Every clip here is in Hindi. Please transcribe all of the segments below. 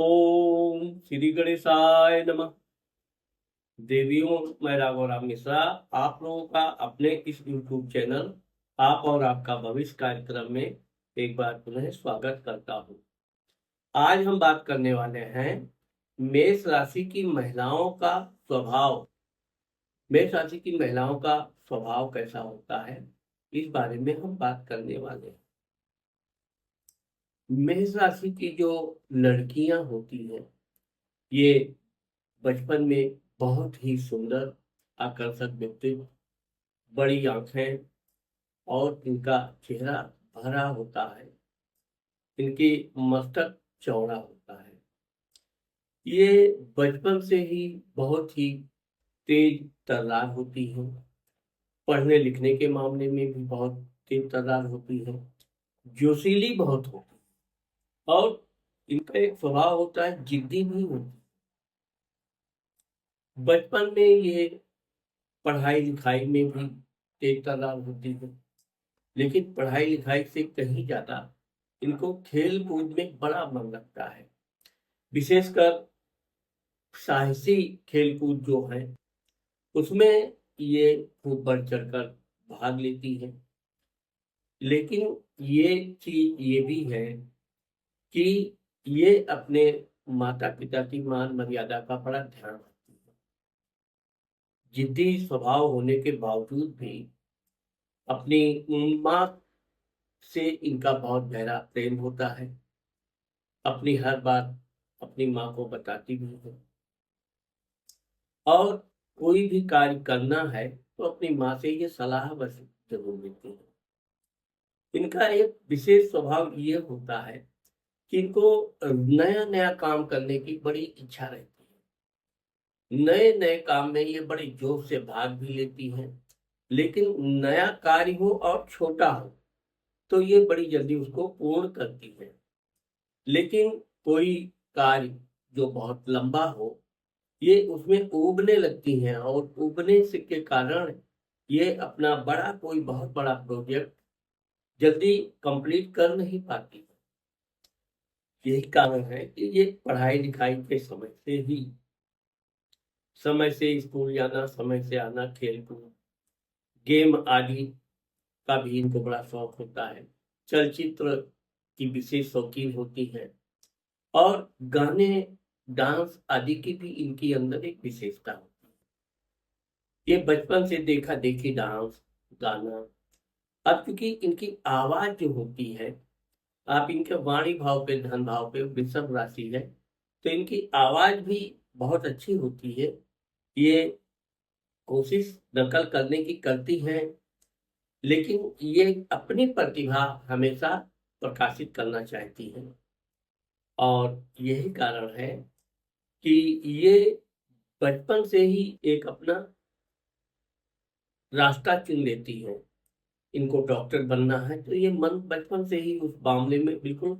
ओम श्री गणेशाय नमः। देवियों, मैं राघव राम मिश्रा आप लोगों का अपने इस YouTube चैनल आप और आपका भविष्य कार्यक्रम में एक बार पुनः स्वागत करता हूं। आज हम बात करने वाले हैं मेष राशि की महिलाओं का स्वभाव। मेष राशि की महिलाओं का स्वभाव कैसा होता है, इस बारे में हम बात करने वाले हैं। मेष राशि की जो लड़कियां होती हैं, ये बचपन में बहुत ही सुंदर, आकर्षक व्यक्तित्व, बड़ी आंखें और इनका चेहरा भरा होता है। इनकी मस्तक चौड़ा होता है। ये बचपन से ही बहुत ही तेज तर्रार होती हैं। पढ़ने लिखने के मामले में भी बहुत तेज तर्रार होती है। जोशीली बहुत होती है और इनका एक स्वभाव होता है, जिद्दी भी होती है। बचपन में ये पढ़ाई लिखाई में भी तेज तर्रार होती है, लेकिन पढ़ाई लिखाई से कहीं ज्यादा इनको खेल कूद में बड़ा मन लगता है। विशेषकर साहसी खेल कूद जो है, उसमें ये खूब बढ़ चढ़कर भाग लेती है। लेकिन ये चीज ये भी है कि ये अपने माता पिता की मान मर्यादा का बड़ा ध्यान रखती है। जिद्दी स्वभाव होने के बावजूद भी अपनी माँ से इनका बहुत गहरा प्रेम होता है। अपनी हर बात अपनी माँ को बताती भी है और कोई भी कार्य करना है तो अपनी माँ से ये सलाह बस जरूर लेती है। इनका एक विशेष स्वभाव ये होता है कि इनको नया नया काम करने की बड़ी इच्छा रहती है। नए नए काम में ये बड़े जोश से भाग भी लेती हैं। लेकिन नया कार्य हो और छोटा हो तो ये बड़ी जल्दी उसको पूर्ण करती है। लेकिन कोई कार्य जो बहुत लंबा हो, ये उसमें ऊबने लगती हैं और ऊबने से के कारण ये अपना बड़ा कोई बहुत बड़ा प्रोजेक्ट जल्दी कंप्लीट कर नहीं पाती। यही कारण है कि ये पढ़ाई लिखाई के समय से स्कूल जाना, समय से आना, खेल कूद, गेम आदि का भी इनको बड़ा शौक होता है। चलचित्र की विशेष शौकीन होती है और गाने, डांस आदि की भी इनकी अंदर एक विशेषता होती है। ये बचपन से देखा देखी डांस, गाना। अब क्योंकि इनकी आवाज जो होती है, आप इनके वाणी भाव पे, धन भाव पे वृषभ राशि है, तो इनकी आवाज भी बहुत अच्छी होती है। ये कोशिश नकल करने की करती हैं, लेकिन ये अपनी प्रतिभा हमेशा प्रकाशित करना चाहती हैं और यही कारण है कि ये बचपन से ही एक अपना रास्ता चुन लेती हैं। इनको डॉक्टर बनना है तो ये मन बचपन से ही उस मामले में बिल्कुल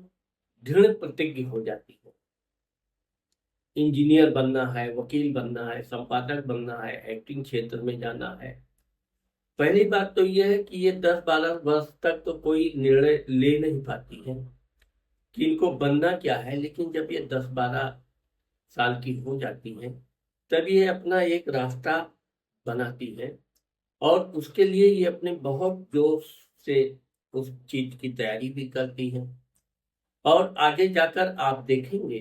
दृढ़ प्रतिज्ञ हो जाती है। इंजीनियर बनना है, वकील बनना है, संपादक बनना है, एक्टिंग क्षेत्र में जाना है। पहली बात तो यह है कि ये 10-12 वर्ष तक तो कोई निर्णय ले नहीं पाती है कि इनको बनना क्या है। लेकिन जब ये 10-12 साल की हो जाती हैं, तब ये अपना एक रास्ता बनाती है और उसके लिए ये अपने बहुत जोश से उस चीज की तैयारी भी करती है। और आगे जाकर आप देखेंगे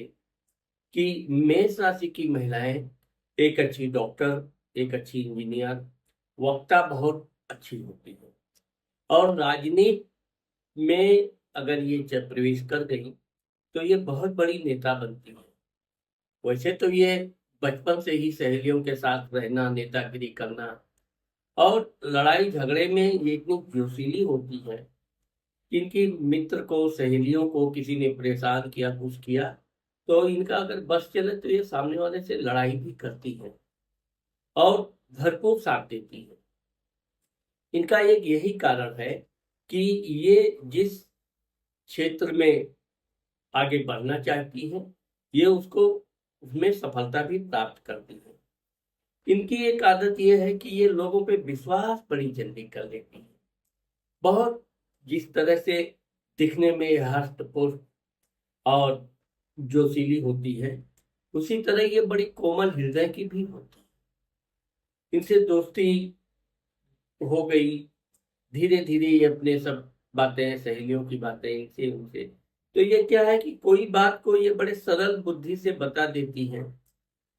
कि मेष राशि की महिलाएं एक अच्छी डॉक्टर, एक अच्छी इंजीनियर, वक्ता बहुत अच्छी होती है और राजनीति में अगर ये जब प्रवेश कर गई तो ये बहुत बड़ी नेता बनती है। वैसे तो ये बचपन से ही सहेलियों के साथ रहना, नेतागिरी करना और लड़ाई झगड़े में ये इतनी जोशीली होती है कि इनकी मित्र को, सहेलियों को किसी ने परेशान किया, कुछ किया, तो इनका अगर बस चले तो ये सामने वाले से लड़ाई भी करती है और भरपूर साथ देती है। इनका एक यही कारण है कि ये जिस क्षेत्र में आगे बढ़ना चाहती है, ये उसको उसमें सफलता भी प्राप्त करती है। इनकी एक आदत ये है कि ये लोगों पे विश्वास बड़ी जल्दी कर लेती है। बहुत जिस तरह से दिखने में हष्ट पुष्ट और जोशीली होती है, उसी तरह ये बड़ी कोमल हृदय की भी होती है। इनसे दोस्ती हो गई, धीरे धीरे ये अपने सब बातें, सहेलियों की बातें इनसे उनसे, तो ये क्या है कि कोई बात को ये बड़े सरल बुद्धि से बता देती हैं।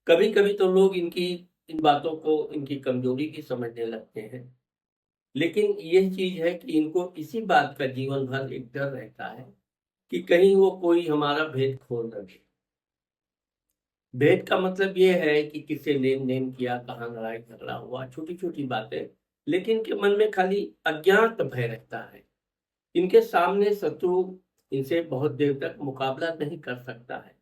कभी कभी तो लोग इनकी इन बातों को इनकी कमजोरी भी समझने लगते हैं, लेकिन यह चीज है कि इनको इसी बात का जीवन भर एक डर रहता है कि कहीं वो कोई हमारा भेद खोल न दे। भेद का मतलब ये है कि किससे लेन देन किया, कहाँ लड़ाई झगड़ा हुआ, छोटी छोटी बातें, लेकिन इनके मन में खाली अज्ञात भय रहता है। इनके सामने शत्रु इनसे बहुत देर तक मुकाबला नहीं कर सकता है,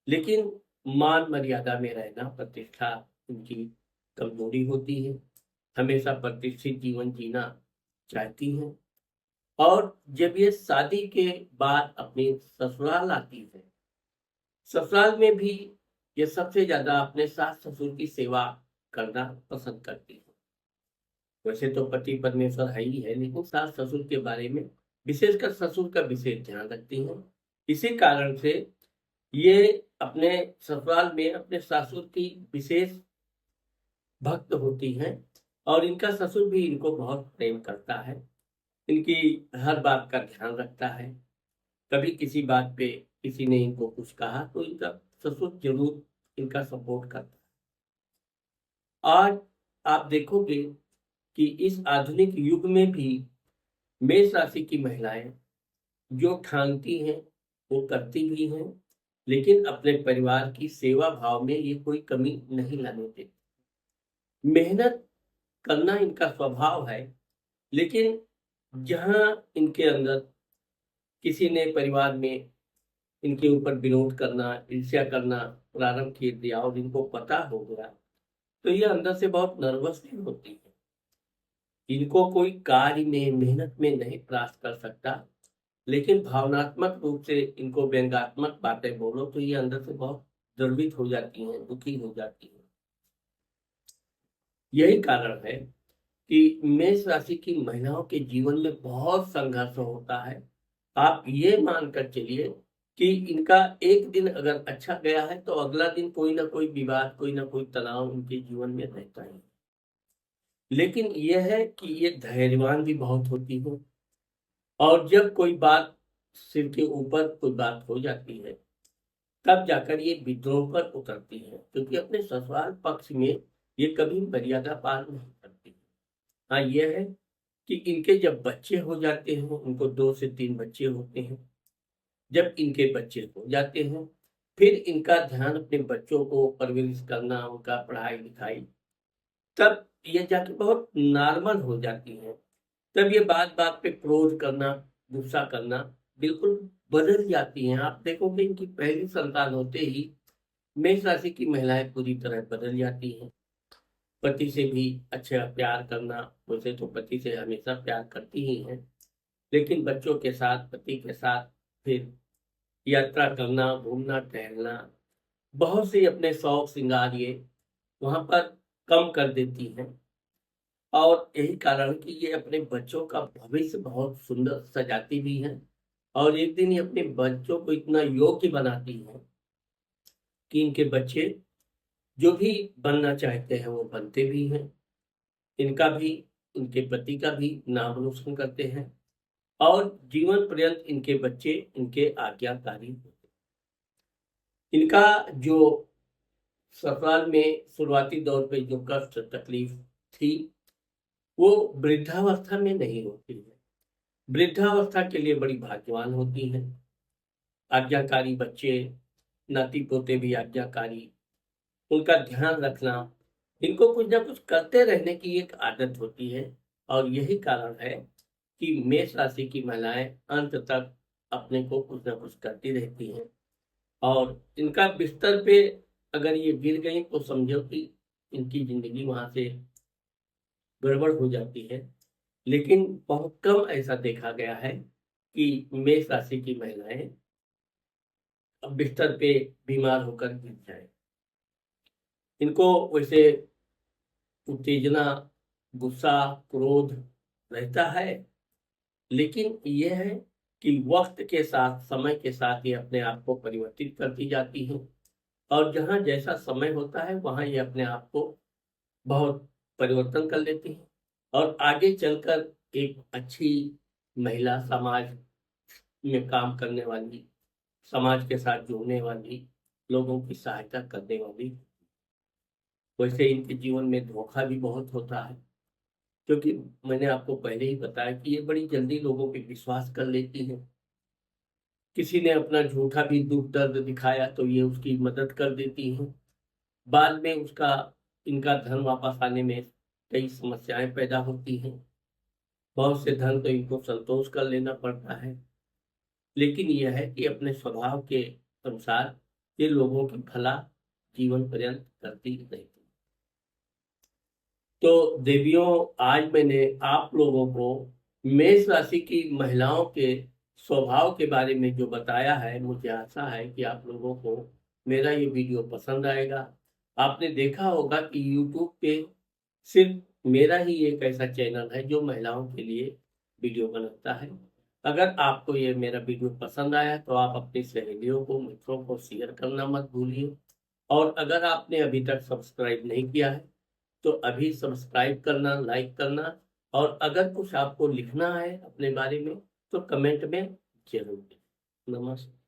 लेकिन मान मर्यादा में रहना, प्रतिष्ठा इनकी कमजोरी होती है। हमेशा प्रतिष्ठित जीवन जीना चाहती हैं। और जब ये शादी के बाद अपनी ससुराल आती है, ससुराल में भी ये सबसे ज्यादा अपने सास ससुर की सेवा करना पसंद करती है। वैसे तो पति परमेश्वर है ही है, लेकिन सास ससुर के बारे में, विशेषकर ससुर का विशेष ध्यान रखती हैं। इसी कारण से ये अपने ससुराल में अपने ससुर की विशेष भक्त होती हैं, और इनका ससुर भी इनको बहुत प्रेम करता है, इनकी हर बात का ध्यान रखता है। कभी किसी बात पे किसी ने इनको कुछ कहा तो इनका ससुर जरूर इनका सपोर्ट करता है। आज आप देखोगे कि इस आधुनिक युग में भी मेष राशि की महिलाएं जो ठानती हैं वो करती भी हैं, लेकिन अपने परिवार की सेवा भाव में ये कोई कमी नहीं लाने देती। मेहनत करना इनका स्वभाव है, लेकिन जहां इनके अंदर किसी ने परिवार में इनके ऊपर विरोध करना, ईर्ष्या करना प्रारंभ कर दिया और इनको पता हो गया, तो ये अंदर से बहुत नर्वस भी होती है। इनको कोई कार्य में, मेहनत में नहीं परास्त कर सकता, लेकिन भावनात्मक रूप से इनको व्यंग्यात्मक बातें बोलो तो ये अंदर से बहुत द्रवित हो जाती हैं, दुखी हो जाती हैं। यही कारण है कि मेष राशि की महिलाओं के जीवन में बहुत संघर्ष होता है। आप ये मानकर चलिए कि इनका एक दिन अगर अच्छा गया है तो अगला दिन कोई ना कोई विवाद, कोई ना कोई तनाव उनके जीवन में रहता है। लेकिन यह है कि ये धैर्यवान भी बहुत होती है, और जब कोई बात सिर के ऊपर कोई बात हो जाती है तब जाकर ये विद्रोह पर उतरती है, क्योंकि अपने ससुराल पक्ष में ये कभी मर्यादा पार नहीं करती। हाँ, यह है कि इनके जब बच्चे हो जाते हैं, उनको 2 से 3 बच्चे होते हैं, जब इनके बच्चे हो जाते हैं फिर इनका ध्यान अपने बच्चों को परवरिश करना, उनका पढ़ाई लिखाई, तब ये जाके बहुत नॉर्मल हो जाती हैं। तब ये बात बात पे क्रोध करना, गुस्सा करना बिल्कुल बदल जाती हैं। आप देखोगे इनकी पहली संतान होते ही मेष राशि की महिलाएं पूरी तरह बदल जाती हैं। पति से भी अच्छा प्यार करना, वैसे तो पति से हमेशा प्यार करती ही हैं, लेकिन बच्चों के साथ, पति के साथ फिर यात्रा करना, घूमना टहलना, बहुत से अपने शौक श्रृंगार ये वहां पर कम कर देती हैं। और यही कारण कि ये अपने बच्चों का भविष्य बहुत सुंदर सजाती भी हैं, और एक दिन ये अपने बच्चों को इतना योग्य बनाती हैं कि इनके बच्चे जो भी बनना चाहते हैं वो बनते भी हैं। इनका भी, इनके पति का भी नाम रोशन करते हैं, और जीवन पर्यंत इनके बच्चे इनके आज्ञाकारी होते हैं। इनका जो ससुराल में शुरुआती दौर पे जो कष्ट तकलीफ थी वो वृद्धावस्था में नहीं होती है। वृद्धावस्था के लिए बड़ी भाग्यवान होती है। आज्ञाकारी बच्चे, नाती पोते भी आज्ञाकारी, उनका ध्यान रखना, इनको कुछ ना कुछ करते रहने की एक आदत होती है। और यही कारण है कि मेष राशि की महिलाएं अंत तक अपने को कुछ ना कुछ करती रहती हैं, और इनका बिस्तर पे अगर ये गिर गई तो समझो कि इनकी जिंदगी वहां से गड़बड़ हो जाती है। लेकिन बहुत कम ऐसा देखा गया है कि मेष राशि की महिलाएं अब बिस्तर पे बीमार होकर गिर जाए। इनको वैसे उत्तेजना, गुस्सा, क्रोध रहता है, लेकिन यह है कि वक्त के साथ, समय के साथ ये अपने आप को परिवर्तित करती जाती हैं, और जहाँ जैसा समय होता है वहाँ ये अपने आप को बहुत परिवर्तन कर लेती हैं, और आगे चलकर एक अच्छी महिला, समाज में काम करने वाली, समाज के साथ जुड़ने वाली, लोगों की सहायता करने वाली। वैसे इनके जीवन में धोखा भी बहुत होता है, क्योंकि मैंने आपको पहले ही बताया कि ये बड़ी जल्दी लोगों पे विश्वास कर लेती हैं। किसी ने अपना झूठा भी दुख दर्द दिखाया तो ये उसकी मदद कर देती हैं। बाद में उसका, इनका धन वापस आने में कई समस्याएं पैदा होती हैं। बहुत से धन तो इनको संतोष कर लेना पड़ता है, लेकिन यह है कि अपने स्वभाव के अनुसार ये लोगों की भला जीवन पर्यंत करती रहती। तो देवियों, आज मैंने आप लोगों को मेष राशि की महिलाओं के स्वभाव के बारे में जो बताया है, मुझे आशा है कि आप लोगों को मेरा ये वीडियो पसंद आएगा। आपने देखा होगा कि YouTube पे सिर्फ मेरा ही एक ऐसा चैनल है जो महिलाओं के लिए वीडियो बनाता है। अगर आपको ये मेरा वीडियो पसंद आया तो आप अपनी सहेलियों को, मित्रों को शेयर करना मत भूलिए। और अगर आपने अभी तक सब्सक्राइब नहीं किया है तो अभी सब्सक्राइब करना, लाइक करना, और अगर कुछ आपको लिखना है अपने बारे में तो कमेंट में जरूर। नमस्ते।